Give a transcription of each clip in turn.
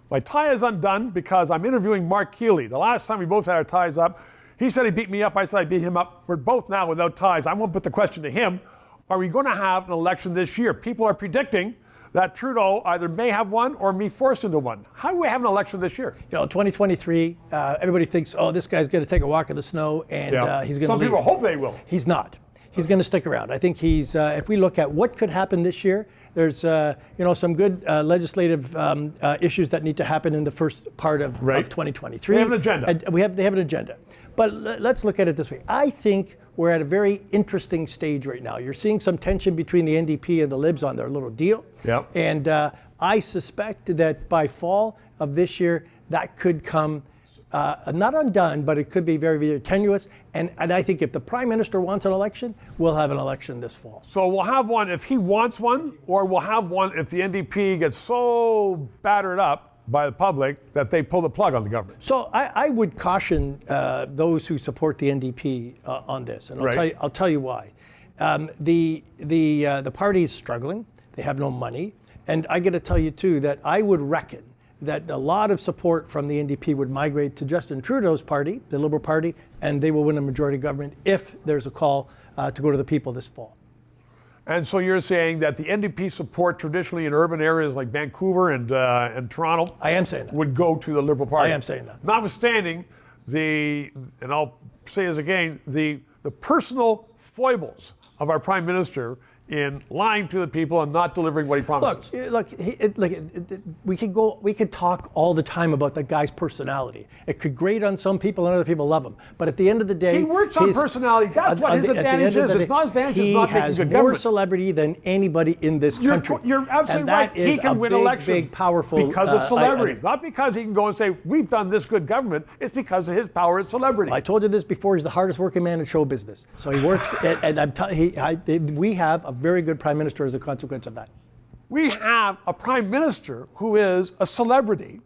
My tie is undone because I'm interviewing Mark Keeley. The last time we both had our ties up, he said he beat me up. I said I beat him up. We're both now without ties. I won't put the question to him. Are we going to have an election this year? People are predicting that Trudeau either may have one or be forced into one. How do we have an election this year? 2023, everybody thinks, oh, this guy's going to take a walk in the snow and he's going to leave. Some people hope they will. He's not. He's going to stick around. I think he's, if we look at what could happen this year, there's some good legislative issues that need to happen in the first part of 2023. They have an agenda. They have an agenda. But let's look at it this way. I think we're at a very interesting stage right now. You're seeing some tension between the NDP and the Libs on their little deal. Yep. And I suspect that by fall of this year, that could come not undone, but it could be very, very tenuous. And I think if the Prime Minister wants an election, we'll have an election this fall. So we'll have one if he wants one, or we'll have one if the NDP gets so battered up by the public that they pull the plug on the government. So I would caution those who support the NDP on this, and I'll tell you why. The party is struggling. They have no money. And I got to tell you, too, that I would reckon that a lot of support from the NDP would migrate to Justin Trudeau's party, the Liberal Party, and they will win a majority government if there's a call to go to the people this fall. And so you're saying that the NDP support traditionally in urban areas like Vancouver and Toronto, I am saying that, would go to the Liberal Party. I am saying that. Notwithstanding and I'll say this again, the personal foibles of our Prime Minister in lying to the people and not delivering what he promises. Look, we could talk all the time about that guy's personality. It could grate on some people and other people love him. But at the end of the day, he works on personality. That's what his advantage is. It's not his advantage is not making good government. He has more celebrity than anybody in this country. You're absolutely right. He can win elections big, powerful because of celebrity. Not because he can go and say, we've done this good government. It's because of his power as celebrity. I told you this before. He's the hardest working man in show business. So he works, we have a very good Prime Minister as a consequence of that. We have a Prime Minister who is a celebrity,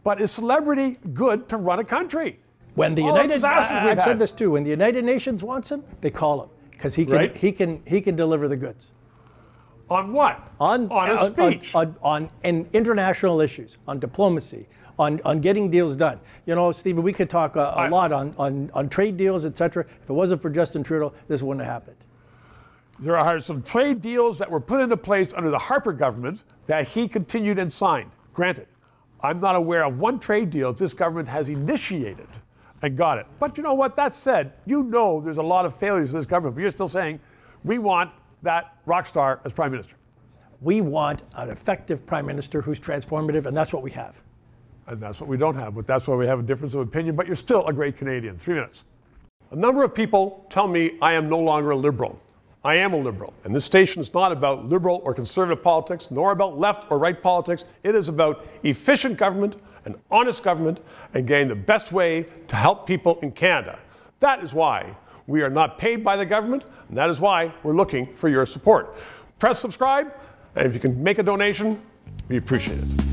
but is celebrity good to run a country? When the I've said this too, when the United Nations wants him, they call him because he can deliver the goods. On what? On a speech. On international issues, on diplomacy, on getting deals done. Stephen, we could talk a lot on trade deals, etc. If it wasn't for Justin Trudeau, this wouldn't have happened. There are some trade deals that were put into place under the Harper government that he continued and signed. Granted, I'm not aware of one trade deal this government has initiated and got it. But you know what? That said, there's a lot of failures in this government, but you're still saying we want that rock star as Prime Minister. We want an effective Prime Minister who's transformative, and that's what we have. And that's what we don't have, but that's why we have a difference of opinion, but you're still a great Canadian. 3 minutes. A number of people tell me I am no longer a Liberal. I am a Liberal, and this station is not about Liberal or Conservative politics, nor about left or right politics. It is about efficient government and honest government and getting the best way to help people in Canada. That is why we are not paid by the government, and that is why we're looking for your support. Press subscribe, and if you can make a donation, we appreciate it.